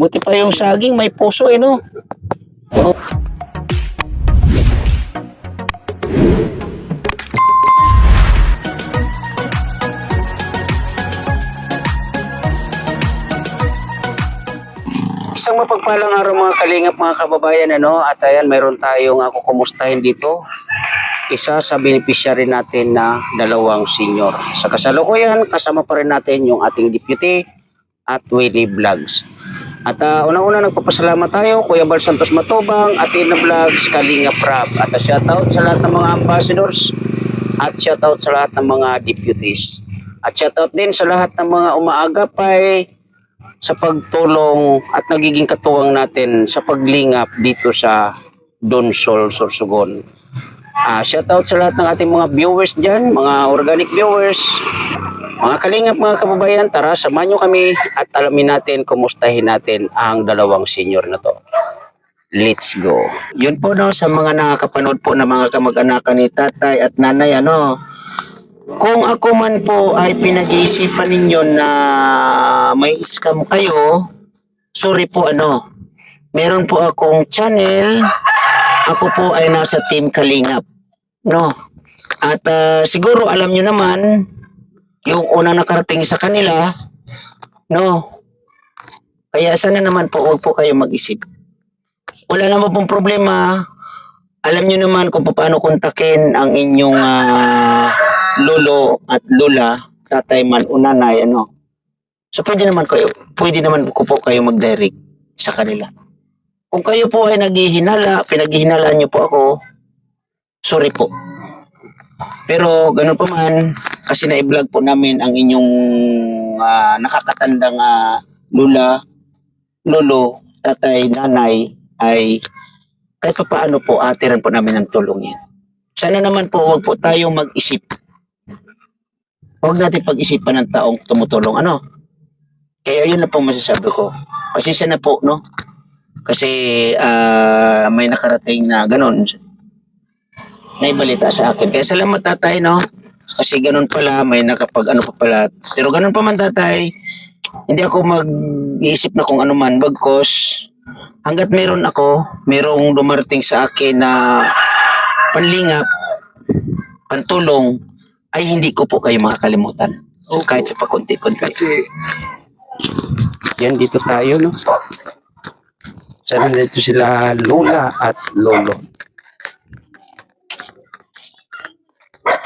Buti pa yung saging, may puso eh, no? Oh. Isang mapagpalang araw mga kalingap, mga kababayan, ano? At ayan, mayroon tayong ako kumustahin dito. Isa sa beneficiary natin na dalawang senior. Sa kasalukuyan, kasama pa rin natin yung ating deputy at Willie Vlogs. At unang-una nagpapasalamat tayo, Kuya Bal Santos Matubang, Athena Vlogs, Kalinga Prab. At shoutout sa lahat ng mga ambassadors at shoutout sa lahat ng mga deputies. At shoutout din sa lahat ng mga umaagapay sa pagtulong at nagiging katuwang natin sa paglingap dito sa Donsol, Sorsogon. Shoutout sa lahat ng ating mga viewers dyan, mga organic viewers, mga kalingap, mga kababayan. Tara, samahan nyo kami at alamin natin, kumustahin natin ang dalawang senior na to. Let's go. Yun po, no, sa mga nakakapanood po na mga kamag-anakan ni tatay at nanay, ano, kung ako man po ay pinag-iisipan ninyo na may scam kayo, sorry po, ano, meron po akong channel, ako po ay nasa Team Kalingap, no? At siguro alam nyo naman, yung unang nakarating sa kanila, no? Kaya sana naman po, huwag po kayo mag-isip. Wala naman pong problema. Alam nyo naman kung paano kontakin ang inyong lolo at lola, tatay man o nanay, ano. So pwede naman ko po kayo mag-direct sa kanila. Kung kayo po ay naghihinala, pinaghihinala nyo po ako, sorry po. Pero ganun pa man, kasi na-vlog po namin ang inyong nakakatandang lula, lolo, tatay, nanay, ay kahit pa paano po, atiran po namin ng tulong yan. Sana naman po, huwag po tayong mag-isip. Huwag natin pag-isipan ng taong tumutulong. Ano? Kaya yun na po masasabi ko. Pasensya na po, no? Kasi may nakarating na ganun. Naibalita sa akin. Kaya salamat tatay, no? Kasi ganun pala, may nakapag ano pa pala. Pero ganun pa man tatay, hindi ako mag-iisip na kung ano man. Bagkos, hanggat merong dumarating sa akin na panlingap, pantulong, ay hindi ko po kayo makakalimutan. So, kahit sa pakunti-kunti. Kasi yan, dito tayo, no? Sana dito sila lola at lolo.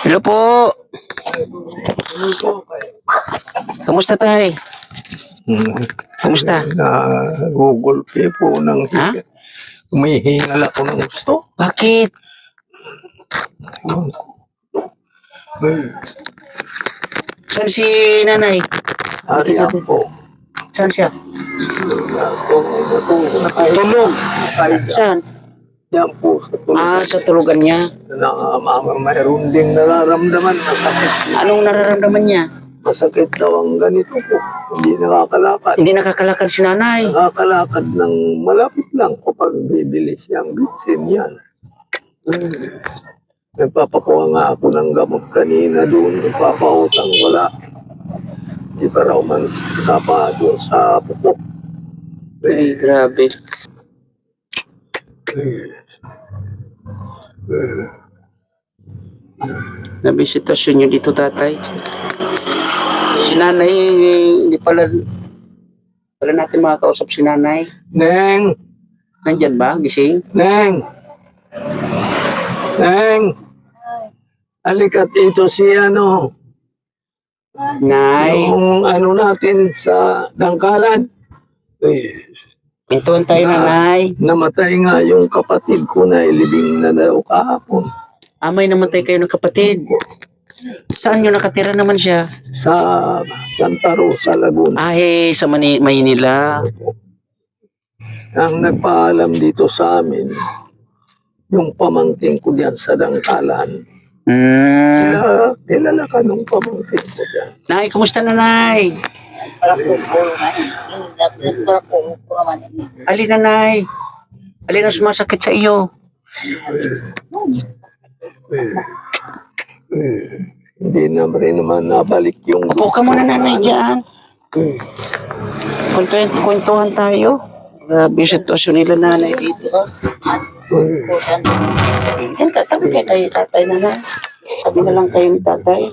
Hello po. Kamusta tayo? Kamusta? na Google Pay po ng Ha? Humihingal ako ng gusto. Bakit? Ayun ko. Eh, Saan si nanay? Ariyan po. Saan siya? Tulog. Tulog. Saan? Yan po sa tulog. Sa tulugan niya. Mayroon ding nararamdaman na sakit. Anong nararamdaman niya? Masakit daw ang ganito po. Hindi nakakalakad. Hindi nakakalakad si nanay. Nakakalakad ng malapit lang kapag bibili siyang bitsin yan. Nagpapakuha nga ako ng gamot kanina doon. Nagpapautang wala. Di pa raw man pa doon sa pupo. Ay, grabe. Nabisitasyon niyo dito, tatay. Si nanay, hindi pala natin makakausap si nanay. Neng! Nandyan ba? Gising? Neng! Neng! Halika't ito si Nay, yung natin sa dangkalan. pintuan tayo, nanay. Namatay nga yung kapatid ko na ilibing na daw kahapon. May namatay kayo ng kapatid. Saan nyo nakatira naman siya? Sa Santa Rosa, Laguna. Sa Maynila. Ang nagpaalam dito sa amin, yung pamangkin ko diyan sa dangkalan. Kilala ka nung pamangkin ko diyan. Nay, kumusta nanay? Alin nanay? Alin ang sumasakit sa iyo? Hindi na rin naman nabalik yung... Upo ka muna nanay dyan. Kwentuhan tayo. Grabe yung sitwasyon nila nanay dito. Yan, katabi kayo kay tatay na na. Sabi na lang kayo ni tatay.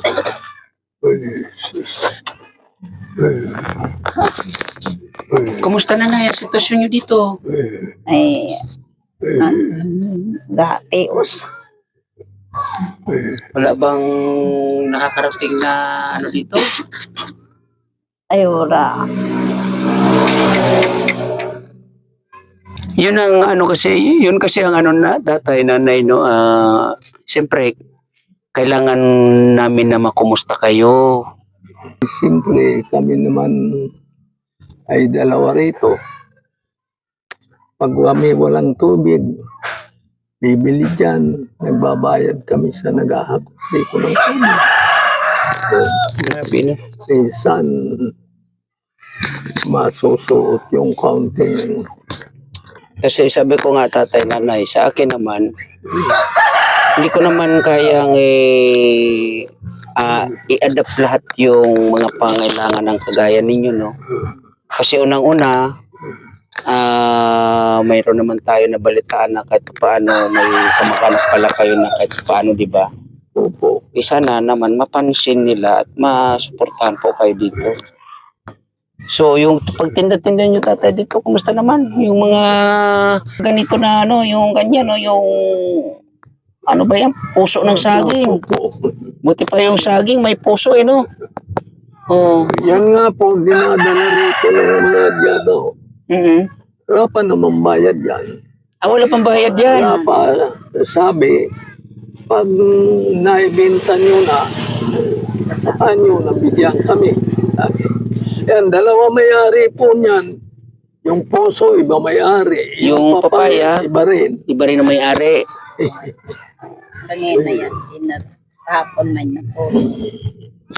Kumusta na na yung sitwasyon nyo dito? Ay, gatios. Wala bang nakakarating na ano dito? Ay, wala. Yun ang ano kasi, yun kasi ang ano na tatay, nanay, no? Siyempre, kailangan namin na makumusta kayo. Simple, kami naman ay dalawa rito. Pag kami walang tubig, bibili dyan. Nagbabayad kami sa naghahakot ko ng tubig. Grabe na. Minsan, masusuot yung counting. Kasi sabi ko nga tatay, nanay, sa akin naman, hindi ko naman kayang i-adapt lahat yung mga pangailangan ng kagaya ninyo, no? Kasi unang-una, mayroon naman tayo na balitaan na kahit paano may kamag-anak pala kayo na kahit paano, di ba? Opo. Isa na naman mapansin nila at masuportahan po kayo dito. So, yung pagtinda-tinda nyo tatay dito, kumusta naman? Yung mga ganito na ano, yung ganyan, no? Yung ano ba yan? Puso ng saging. Opo. Buti pa yung saging, may puso no? Oh. Yan nga po, dinadala rito ng mga dyan. Wala pa naman bayad yan. Wala pang bayad yan. Wala pa. Sabi, pag naibenta nyo na, saan nyo nabigyan kami. Sabi, yan, dalawa may-ari po niyan. Yung puso, iba may-ari. Yung papaya, iba rin. iba rin na may-ari. Kanina yan, kahapon man na po.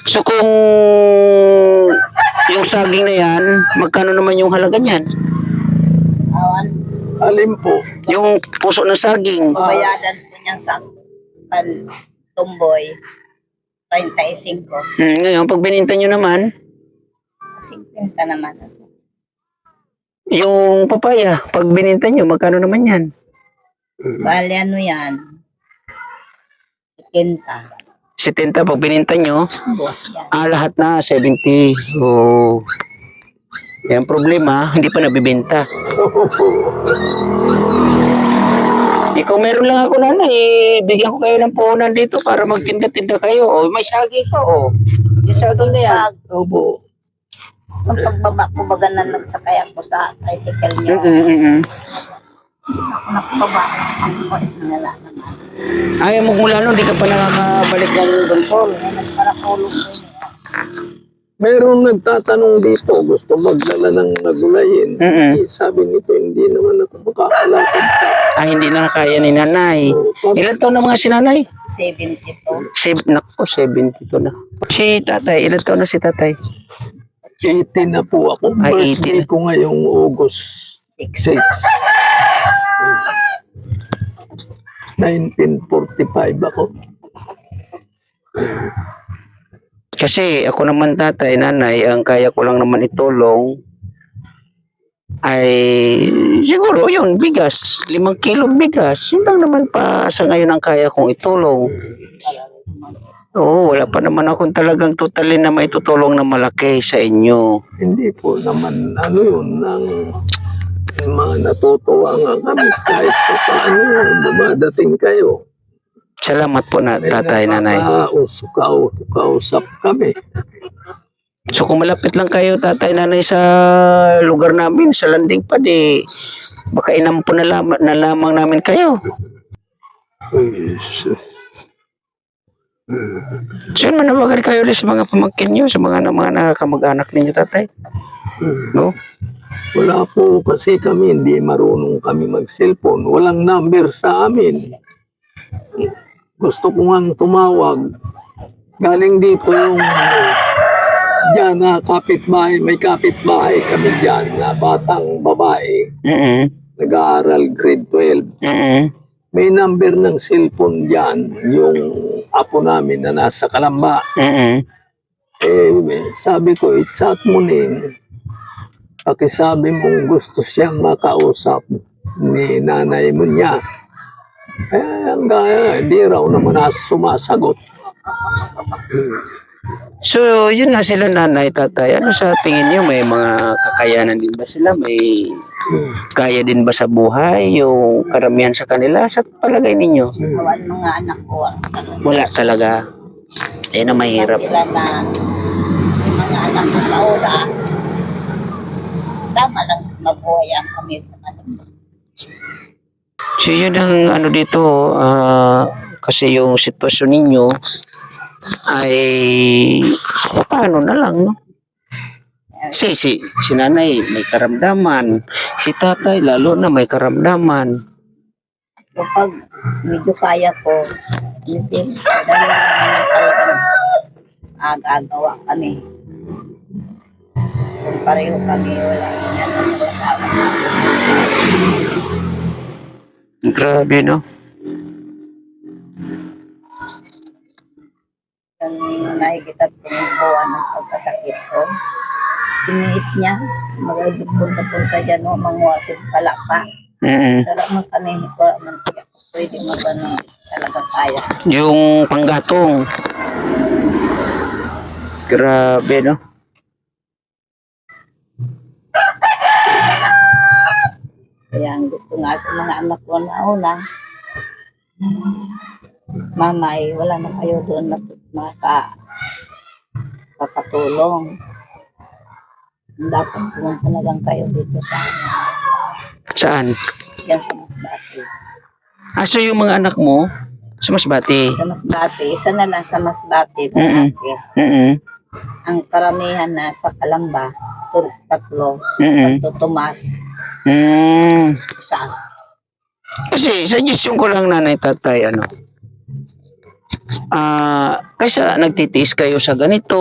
So kung yung saging na yan, magkano naman yung halaga niyan? Awan, Alin po? Yung puso ng saging. bayadan po niya sa tumboy, 35. Ngayon, pag bininta nyo naman, 50 naman. yung papaya, pag bininta nyo, magkano naman yan? Bali ano yan? 70. 70 pag bininta nyo, Buwas yan. lahat na 70. Oh. Yan problema, hindi pa nabibenta. Ikaw meron lang ako bigyan ko kayo ng puhunan dito para magtinda-tinda kayo. Oh, may saging pa Yung saging na yan. Pag Opo. ang pagbaba ko baga na nagsakay ako sa tricycle niyo, nakababa ako nila naman. Ayaw mo mula nun, di ka pa nakakabalik ng Donsol. Kaya nagparapulong ko niya. Meron nagtatanong dito, gusto magdala ng nagulayin. Sabi nito, hindi naman ako makakalakad pa. Hindi na kaya ni nanay. Ilan taon na mga si nanay? 72. Naku, 72 na. Si tatay, ilan taon na si tatay? 80 na po ako. Ay, 80 Birthday na. ko ngayong August 6. 1945 ako. Kasi ako naman tatay, nanay, ang kaya ko lang naman itulong ay siguro yun, bigas. 5 kilo bigas. Yun lang naman pa sa ngayon ang kaya kong itulong. Oo, wala pa naman akong talagang totally na maitutulong na malaki sa inyo. Hindi po naman ano yun, ng mga natutuwa nga kami kahit pa paano dumadating kayo. Salamat po na tatay, nanay. Kausap kami. So kung malapit lang kayo tatay, nanay sa lugar namin, sa landing pa baka inampo na lamang namin kayo. So yun, manawagan kayo ulit sa mga pamangkin nyo, sa mga nakakamag-anak ninyo tatay. No? Wala po kasi kami, hindi marunong kami mag-cellphone. Walang number sa amin. Gusto ko nga tumawag. Galing dito yung dyan na kapitbahay, may kapitbahay kami dyan na batang babae. Nag-aaral grade 12. May number ng cellphone dyan, yung apo namin na nasa Kalamba. Sabi ko, i-chat mo nin. pakisabi mong gusto siyang makausap ni nanay mo niya. Eh, ang gaya, hindi raw naman sumasagot. So, yun na sila nanay, tatay. Ano sa tingin niyo? May mga kakayanan din ba sila? May kaya din ba sa buhay? Yung karamihan sa kanila? Sa palagay ninyo? Awan mga anak ko. Wala talaga. Yan ang mahirap. Sila na yung mga anak ko laura. Tama lang mabuhay ang kami. So, yun ang ano dito. Kasi yung sitwasyon ninyo ay paano na lang, no? Si nanay may karamdaman. Si tatay lalo na may karamdaman. Kapag medyo kaya ko, hindi, dahil talagang agagawa kami. Kung pareho kami, wala siya na magkakawa. Grabe, no? Yung nakikita tumubuan ng pagkasakit ko, tiniis niya, magpunta-punta dyan, no, manguwasin pala pa. Talagang kami, wala man kaya pwede magano talaga kaya. Yung panggatong. Grabe, no? Kaya ang gusto nga sa mga anak ko na una, mamay, wala na kayo doon na makakatulong. Dapat pumunta na lang kayo dito sa Saan? yan sa Masbate. So yung mga anak mo sa Masbate. Sa Masbate, isa na lang sa Masbate. Ang karamihan na sa Kalamba, tatlo, Santo Tomas, isa. Kasi suggestion ko lang nanay tatay ano. Kaysa nagtitiis kayo sa ganito,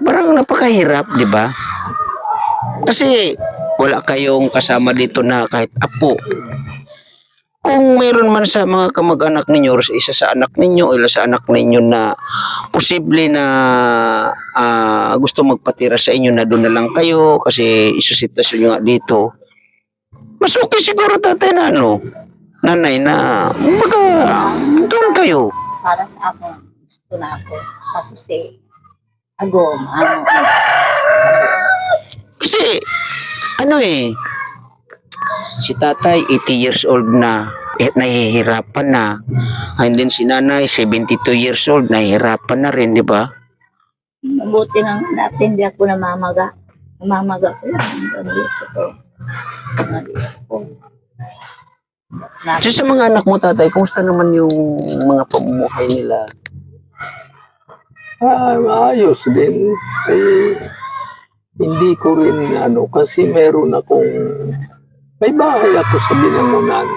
parang napakahirap, di ba? Kasi wala kayong kasama dito na kahit apo. Kung mayroon man sa mga kamag-anak ninyo or sa isa sa anak ninyo o sa anak ninyo na posible na gusto magpatira sa inyo na doon na lang kayo kasi isusitwasyon nyo nga dito, mas okay siguro tatay na ano, nanay na doon kayo. Para sa ako, gusto na ako. Kaso si Agom, Kasi si tatay 80 years old na, nahihirapan na. And then si nanay 72 years old, nahihirapan na rin, di ba? mabuti nga natin, hindi ako namamaga. Namamaga ko lang. Nandito ko. So sa mga anak mo tatay, kumusta naman yung mga pamumuhay nila? Maayos din. Ay, hindi ko rin kasi meron akong may bahay ako sa Binangonan.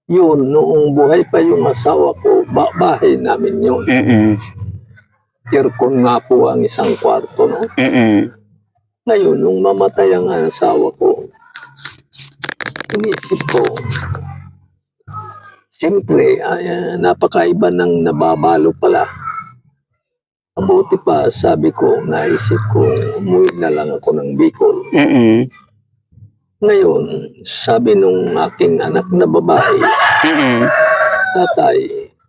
Yun, noong buhay pa yung asawa ko, bahay namin yun. Aircon nga po ang isang kwarto, no? Ngayon, nung mamatay ang asawa ko, inisip ko, siyempre, napakaiba ng nababalo pala. Mabuti pa, sabi ko, naisip ko, umuwi na lang ako ng Bicol. Ngayon, sabi nung aking anak na babae, tatay,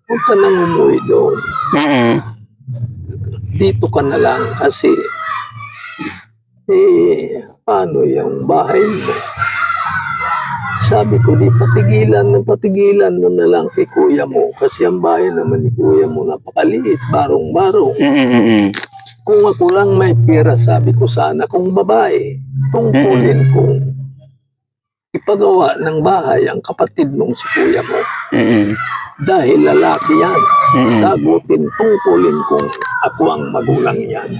huwag ka nang umuwi doon. Dito ka na lang kasi, paano yung bahay mo? Sabi ko, di patigilan mo na lang kay kuya mo kasi ang bahay naman ni kuya mo napakaliit, barong-barong. Kung ako lang may pera, sabi ko sana kung babae, tungkulin kong ipagawa ng bahay ang kapatid mong si kuya mo. Dahil lalaki yan, sagutin, tungkulin kong ako ang magulang yan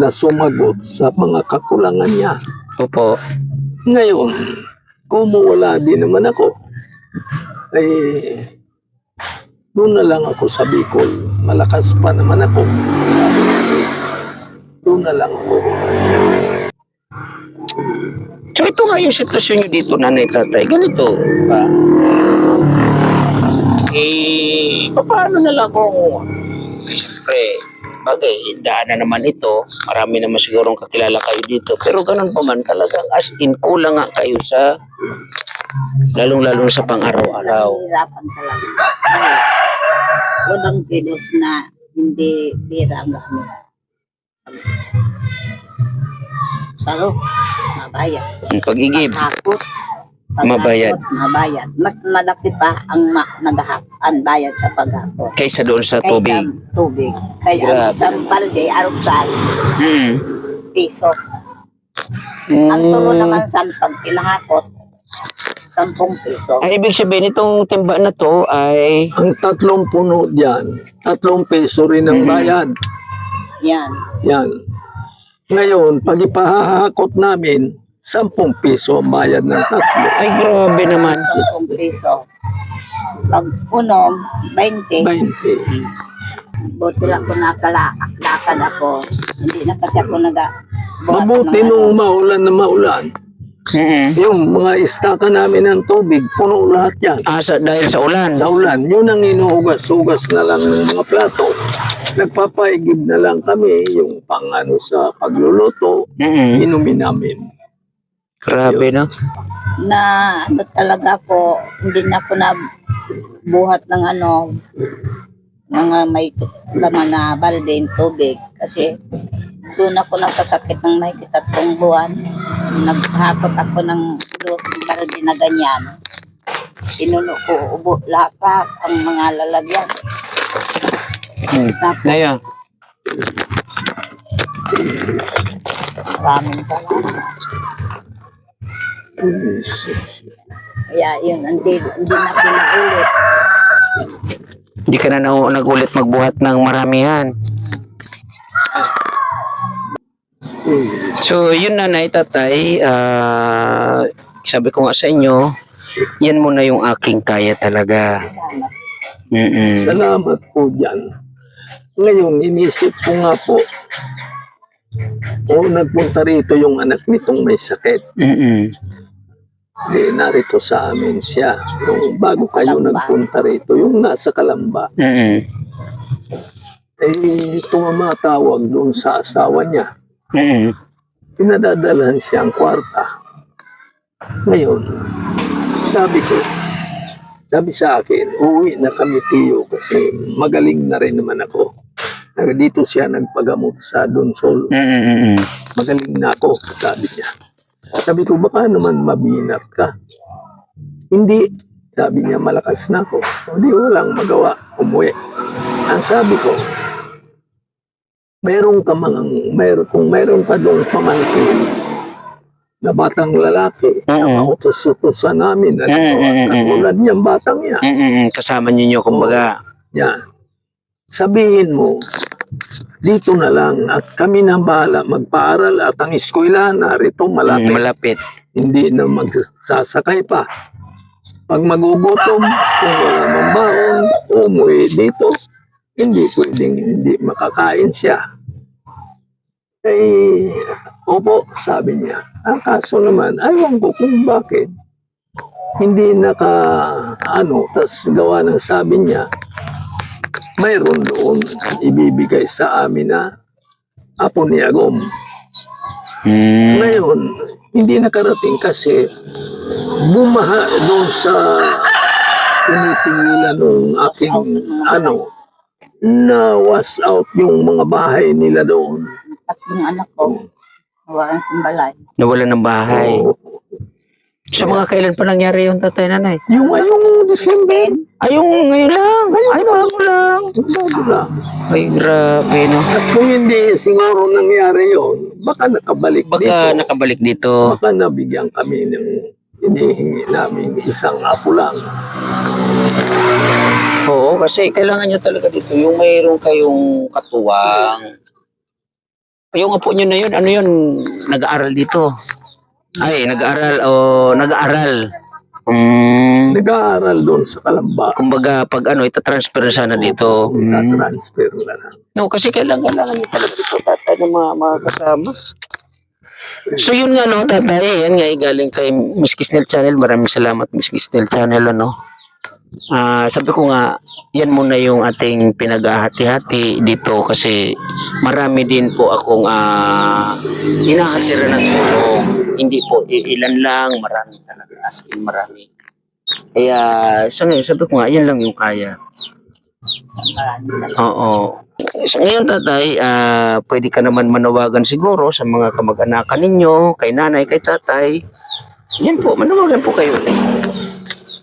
na sumagot sa mga kakulangan niya. Opo. Ngayon, kung mawala din naman ako, ay doon na lang ako sa Bicol. Malakas pa naman ako. Doon na lang ako. So ito nga yung sitwasyon nyo dito, nanay tatay. Ganito ba? Paano na lang kung siyempre, bagay, daan na naman ito. Marami naman sigurong kakilala kayo dito. Pero ganun pa man talagang as in kulang nga kayo sa lalong-lalo sa pang-araw-araw. Hirapan talaga. Walang kilos na hindi bira ang gamit. Saro, mabayad. Ang pag-igib, Paghakot, Mabayad. Mabayad. Mas malaki pa ang ang bayad sa paghakot. kaysa doon sa tubig. Kaysa tubig. Kaya Grabe. sa balde, arugsal, Hmm. piso. Ang turo naman sa pag pinahakot, 10 piso. Ay, ibig sabihin itong timba na to ay Ang 3 puno diyan, 3 peso rin ang bayad. Yan. Yan. Ngayon, pag ipahahakot namin, 10 piso ang bayad ng 3. ay grabe naman. 10 piso. Pag unom, 20. 20. Buti lang ko nakalakad ako. Hindi na kasi ako Mabuti nung maulan na maulan, yung mga istaka namin ng tubig, puno lahat yan. Dahil sa ulan. Sa ulan, yun ang inuhugas-hugas na lang ng mga plato. Nagpapaigib na lang kami yung pangano sa pagluluto, inumin namin. Grabe, no? Na ano talaga po, hindi na ako na buhat ng mga may laman na balde tubig kasi doon ako nagkasakit ng may 3 buwan. Naghakot ako ng 2 balde na ganyan. Pinuno ko ubo lahat ang mga lalagyan. Tapos Naya, maraming salamat. Kaya yun, hindi na pinaulit. hindi ka na nagulit magbuhat ng maramihan. So, yun nanay, tatay, sabi ko nga sa inyo, yan muna yung aking kaya talaga. Salamat po dyan. Ngayon, inisip ko nga po, nagpunta rito yung anak nitong may sakit. Di, narito sa amin siya. Yung bago kayo nagpunta rito, yung nasa Kalamba. Tumatawag doon sa asawa niya. Pinadadalhan siya ang kwarta. Ngayon, sabi sa akin, uwi na kami tiyo kasi magaling na rin naman ako. Dito siya nagpagamot sa Donsol. Magaling na ako, sabi niya. Sabi ko, baka naman mabinat ka. Hindi. Sabi niya, malakas na ako. Hindi, walang magawa. Umuwi. Ang sabi ko, kung meron ka doong pamangkin na batang lalaki, na mautos-utosan namin, katulad niyang batang yan. Kasama ninyo, kumbaga. Yan. Sabihin mo, dito na lang at kami na bahala magpaaral at ang eskwela narito malapit. Malapit. Hindi na magsasakay pa. Pag magugutom, kung wala mang baon, umuwi dito, hindi pwedeng hindi makakain siya. Opo, sabi niya. Ang kaso naman, aywan ko kung bakit. Hindi tas gawa ng sabi niya, mayroon doon ibibigay sa amin na apo ni Agom. Ngayon, hindi nakarating kasi bumaha doon sa tinitingilan ng aking na wash out yung mga bahay nila doon. 3 anak ko, walang simbalay. Nawala ng bahay. So mga kailan pa nangyari yung tatay nanay? Yung ngayong December. Ay, yung ngayon lang. Ay, bago lang. Bago lang. Ay, grabe, no? At kung hindi siguro nangyari yun, baka nakabalik Baka dito. nakabalik dito. Baka nabigyan kami ng hinihingi namin isang apo lang. Oo, kasi kailangan nyo talaga dito. Yung mayroon kayong katuwang. Yung apo nyo na yun, ano yun? Nag-aaral dito. Ay, nag-aaral. Nag-aaral doon sa Kalamba. Kumbaga, pag itatransfer na sana dito. Ita-transfer na lang. No, kasi kailangan nyo talaga dito, tatay, ng mga kasama. So, yun nga, no, tatay. Yan nga, galing kay Miss Kisnel Channel. Maraming salamat, Miss Kisnel Channel, ano. Sabi ko nga, yan muna yung ating pinaghahati-hati dito kasi marami din po akong inahatira ng tulong. Hindi po ilan lang, marami talaga. As in, marami. Kaya sa ngayon, sabi ko nga, yan lang yung kaya. Maraming salamat. Oo. So, ngayon tatay, pwede ka naman manawagan siguro sa mga kamag-anakan ninyo, kay nanay, kay tatay. Yan po, manawagan po kayo.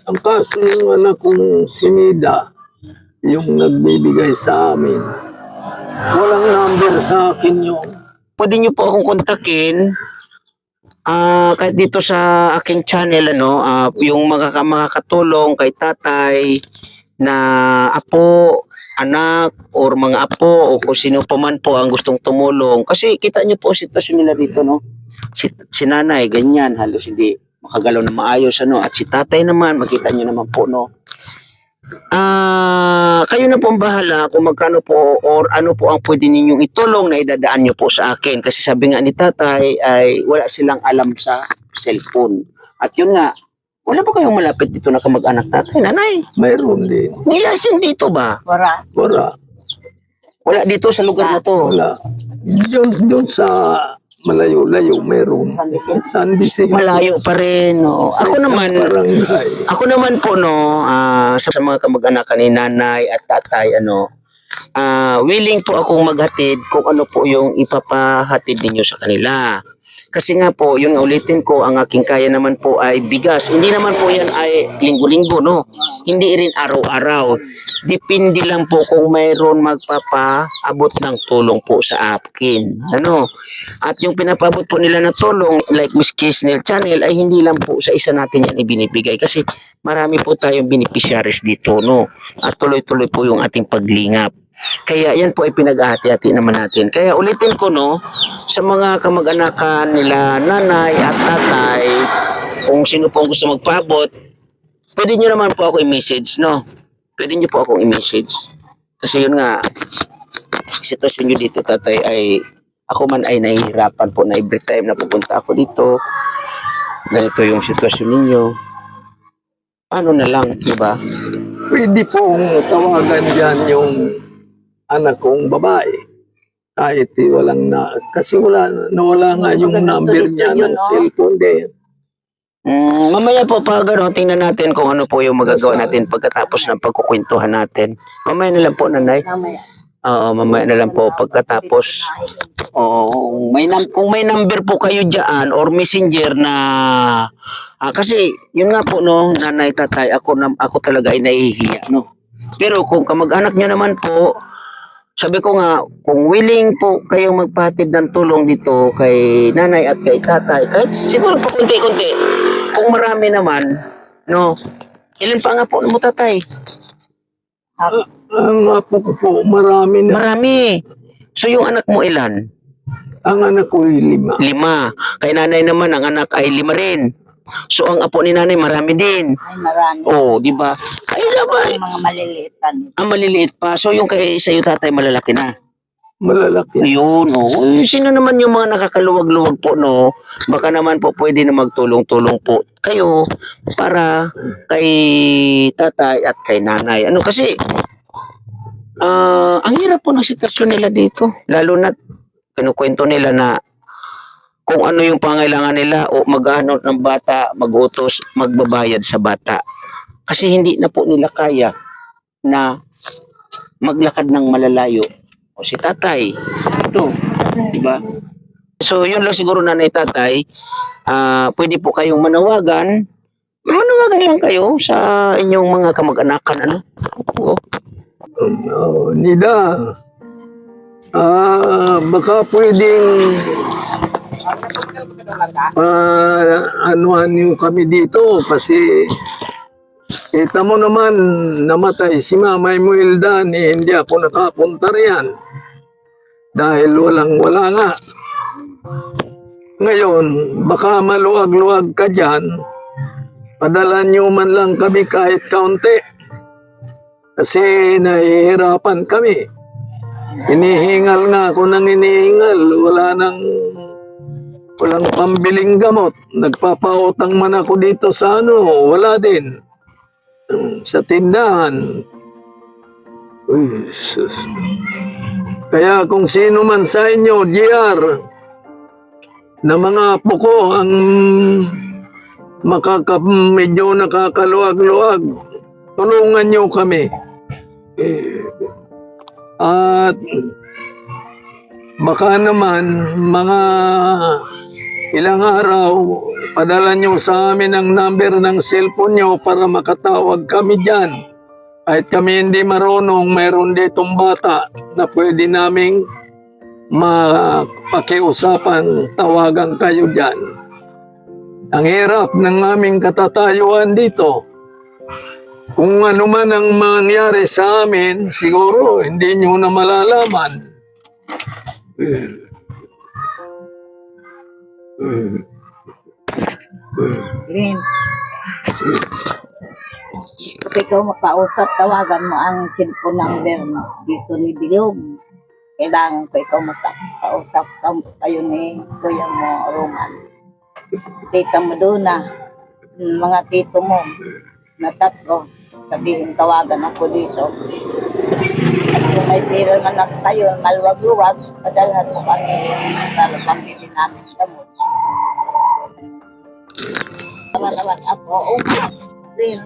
Ang kaso yung anak kong sinida, yung nagbibigay sa amin, walang number sa akin yun. Pwede nyo po akong kontakin kahit dito sa aking channel, yung mga katulong kay tatay na apo, anak, or mga apo, o kung sino pa man po ang gustong tumulong. Kasi kita nyo po sitwasyon nila dito, no? Si nanay, ganyan, halos hindi makagalaw na maayos, At si tatay naman, makita nyo naman po, no? Kayo na po ang bahala kung magkano po or ano po ang pwede ninyong itulong na idadaan nyo po sa akin. Kasi sabi nga ni tatay ay wala silang alam sa cellphone. At yun nga, wala pa kayong malapit dito na kamag-anak tatay, nanay? Mayroon din. Nilasin dito ba? Wala. Wala. Wala dito sa lugar na to. Wala. Yun sa malayo-layo mayroon. San Vicente. Malayo pa rin. No? Ako naman, Barangay. Ako naman po sa mga kamag-anak ni nanay at tatay willing po akong maghatid kung ano po yung ipapahatid ninyo sa kanila. Kasi nga po, yun ulitin ko, ang aking kaya naman po ay bigas. Hindi naman po yan ay linggo-linggo, no? Hindi rin araw-araw. Depende lang po kung mayroon magpapaabot ng tulong po sa akin. At yung pinapabot po nila na tulong, like Miss Kisnel Channel, ay hindi lang po sa isa natin yan ibinibigay. Kasi marami po tayong beneficiaries dito, no? At tuloy-tuloy po yung ating paglingap. Kaya yan po ay pinag-ahati-hati naman natin. Kaya ulitin ko, no, sa mga kamag-anakan nila nanay at tatay, kung sino po ang gusto magpaabot, pwede nyo naman po ako i-message, no? Pwede nyo po akong i-message. Kasi yun nga, sitwasyon nyo dito, tatay, ay ako man ay nahihirapan po na every time na pupunta ako dito, ganito yung sitwasyon ninyo. Ano na lang, di ba? Pwede pong tawagan dyan yung anak kong babae. Kahit kasi nawala nga yung number niya ng cellphone din. Mamaya po pag tingnan natin kung ano po yung magagawa natin pagkatapos ng pagkukwentuhan natin. Mamaya na lang po, nanay. Mamaya. Oo, mamaya na lang po pagkatapos. Oo, kung may number po kayo diyan or messenger na kasi yun nga po, no, nanay, tatay, ako talaga ay nahihiya, no. Pero kung kamag-anak niyo naman po, sabi ko nga, kung willing po kayong magpatid ng tulong dito kay nanay at kay tatay, kahit siguro po konti-konti, kung marami naman, no, ilan pa nga po mo, tatay? Ang apo ko po, marami na. Marami. So yung anak mo ilan? Ang anak ko ay 5. 5. Kay nanay naman, ang anak ay 5 rin. So ang apo ni nanay marami din. Ay, marami. Oh, di ba? Ay, naman. Mga maliliit pa. Maliliit pa. So yung kay sa'yo tatay malalaki na. Malalaki. Ayun, oh. Sino naman yung mga nakakaluwag-luwag po, no? Baka naman po pwede na magtulong-tulong po kayo para kay tatay at kay nanay. Kasi ang hirap po ng sitwasyon nila dito. Lalo na kinukwento nila na kung ano yung pangailangan nila o mag-ano ng bata, mag-utos, magbabayad sa bata. Kasi hindi na po nila kaya na maglakad ng malalayo. O si tatay, ito, diba? So yun lang siguro, nanay, tatay, pwede po kayong manawagan lang kayo sa inyong mga kamag-anakan, Oo. Nida, baka pwedeng anuhan niyo kami dito kasi kita mo naman namatay si Mama Imelda, hindi ako nakapunta riyan dahil wala nga. Ngayon, baka maluwag-luwag ka dyan, padala niyo man lang kami kahit kaunti. Kasi nahihirapan kami. Inihingal nga ako ng inihingal. Walang pambiling gamot. Nagpapautang man ako dito sa wala din. sa tindahan. Uy, sus. Kaya kung sino man sa inyo, GR, na mga apo ko ang medyo nakakaluwag-luwag, tulungan nyo kami. At baka naman mga ilang araw, padala nyo sa amin ang number ng cellphone nyo para makatawag kami dyan. Kahit kami hindi marunong, mayroon ditong bata na pwede naming mapakiusapan, tawagan kayo dyan. Ang hirap ng aming katatayuan dito. Kung ano man ang mangyari sa amin, siguro hindi nyo na malalaman. Green. Pag ikaw makausap, tawagan mo ang cellphone number mo dito ni Bilog. Kailangan ko ikaw makausap kayo ni Kuya mo, Roman. Tita mo doon na, mga tito mo, na tatlo, sabihin tawagan ako dito. At kung may pera man ako kayo, maluwag-luwag, padalhan mo kami para pambili namin gamot. Naman ako, din.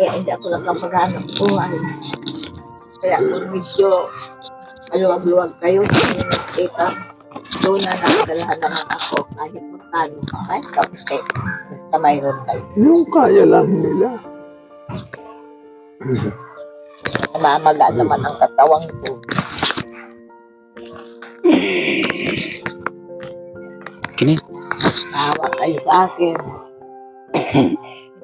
Kaya hindi ako nakapaghanap buhay. Kaya kung medyo maluwag-luwag kayo, kita, doon na nakadalahan naman ako kahit magkano, kahit kaunti. Basta mayroon kayo. Yung kaya lang nila. Namamagaan naman ang katawang ko. Kini? Awa kayo sa akin.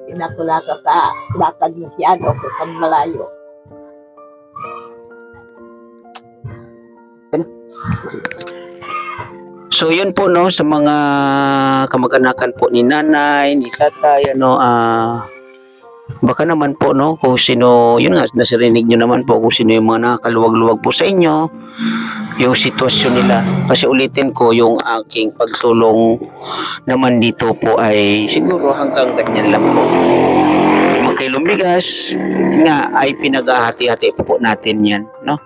Pinakula ka sa lakad mo siyado ko sa malayo. So yun po no sa mga kamag-anakan po ni nanay, ni tatay, baka naman po no kung sino, yun nga nasirinig nyo naman po kung sino yung mga nakakaluwag-luwag po sa inyo, yung sitwasyon nila. Kasi ulitin ko, yung aking pagtulong naman dito po ay siguro hanggang ganyan lang po. Mga kilong bigas nga ay pinaghahati-hati po natin yan, no?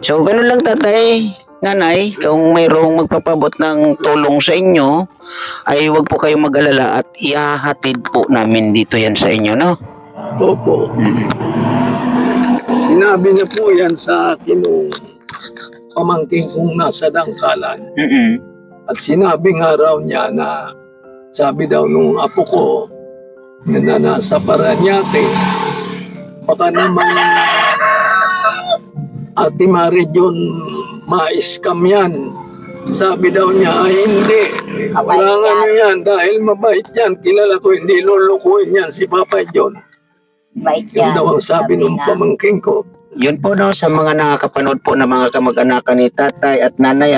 So ganun lang tatay, nanay, kung mayroong magpapabot ng tulong sa inyo, ay huwag po kayong mag-alala at ihahatid po namin dito yan sa inyo, no? Opo. Sinabi na po yan sa akin nung pamangking kong nasa Dangkalan. At sinabi nga raw niya na sabi daw nung apo ko na nasa Paranaque, baka naman Ate Mary John ma-scam yan. Sabi daw niya, ay hindi. Walang ano yan, dahil mabait yan. Kilala ko, hindi lulukuhin yan si Papa John. Bait Yun yan. daw ang sabi nung pamangking ko. Yun po no, sa mga nakakapanood po ng mga kamag-anakan ni tatay at nanay,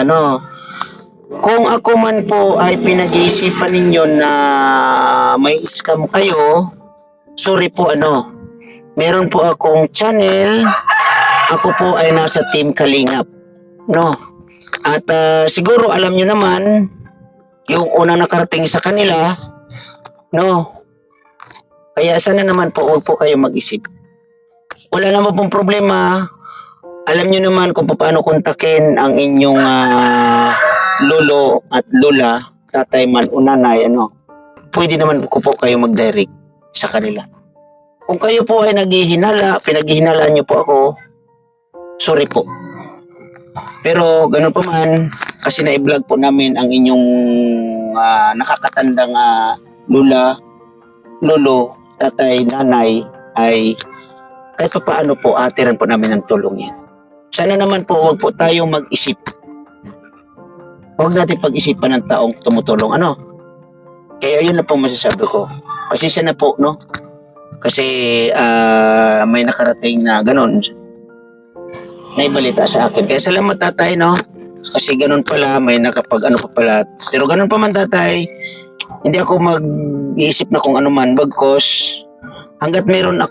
kung ako man po ay pinag-iisipan ninyo na may scam kayo, sorry po meron po akong channel, ako po ay nasa Team Kalingap, no? At siguro alam nyo naman, yung unang nakarating sa kanila, no? Kaya sana naman po, huwag po kayo mag-isip. Wala naman pong problema. Alam nyo naman kung paano kontakin ang inyong lolo at lola, tatay man o nanay, pwede naman ko po kayo mag-direct sa kanila. Kung kayo po ay naghihinala, pinaghihinala nyo po ako, sorry po. Pero ganun pa man, kasi na-vlog po namin ang inyong nakakatandang lula, lolo, tatay, nanay, ay kahit pa paano po, atiran po namin ng tulong yan. Sana naman po, huwag po tayong mag-isip. Huwag natin pag-isipan ng taong tumutulong. Kaya yun na po masasabi ko. Pasensya na po, no? Kasi may nakarating na ganun. Naibalita sa akin. Kaya salamat tatay, no? Kasi ganun pala, may nakapag pa pala. Pero ganun pa man tatay, hindi ako mag-iisip na kung ano man. Bagkos, hanggat merong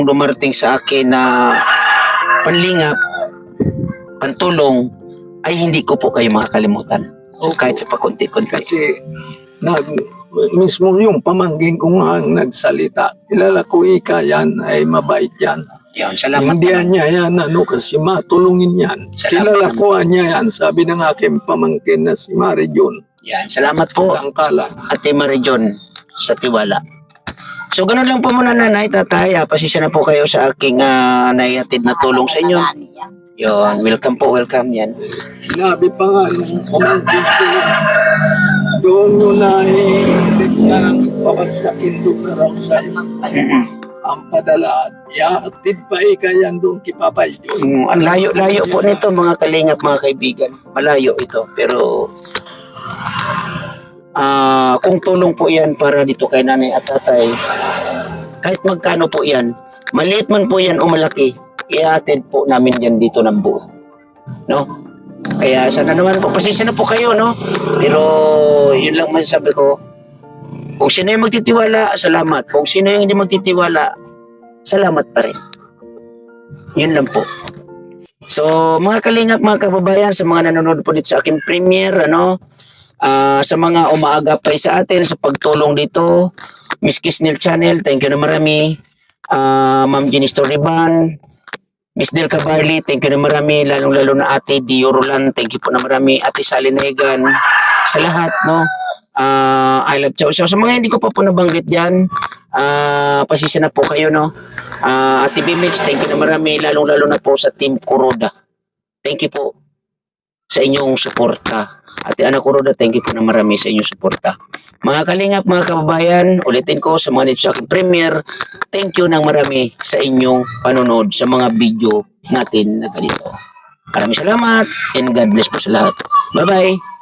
dumarating sa akin na panlingap, pantulong, ay hindi ko po kayo makakalimutan. O kahit sa pakunti-kunti. Kasi mismo yung pamangkin ko nga ang nagsalita. Kilala ko ika yan, ay mabait yan. Yan, salamat. Hindi niya yan, kasi matulungin yan. Salamat Kilala naman. ko niya yan, sabi ng aking pamangkin na si Mary John. Yan, salamat po. Langkalan. Ate Marijon sa tiwala. So, ganun lang po muna nanay, tatay. Pasisya na po kayo sa aking naihatid na tulong sa inyo. Yun, welcome po, welcome yan. Sinabi pa nga nung pamangkin ko, doon nyo na na ng pabagsakin doon na raw sa'yo. Ang padala, yaatid pa yan doon kay Papay John. Ang layo-layo po nito mga kalingap, mga kaibigan. Malayo ito. Pero kung tulong po yan para dito kay nanay at tatay, kahit magkano po yan, maliit man po yan o malaki, iatid po namin yan dito ng buo. No? Kaya sana naman po, pasensya na po kayo, no? Pero yun lang masasabi ko, kung sino yung magtitiwala, salamat. Kung sino yung hindi magtitiwala, salamat pa rin. Yun lang po. So, mga kalingap, mga kababayan, sa mga nanonood po dito sa aking premiere, sa mga umaagapay sa atin sa pagtulong dito, Miss Kisnel Channel, thank you na marami. Ma'am Jenny Storyban, Miss Del Cabarli, thank you na marami. Lalong-lalo na Ate Dio Roland, thank you po na marami. Ate Sally Negan, sa lahat, no? I love Chow Chow. Sa mga hindi ko pa po nabanggit dyan, pasisya na po kayo, no? Ate Bimix, thank you na marami. Lalong-lalo na po sa Team Kuroda. Thank you po sa inyong suporta. Ate Ana Kuroda, thank you po na marami sa inyong suporta. Mga kalingap, mga kababayan, ulitin ko sa mga dito sa aking premiere, thank you ng marami sa inyong panonood sa mga video natin na ganito. Maraming salamat and God bless po sa lahat. Bye-bye!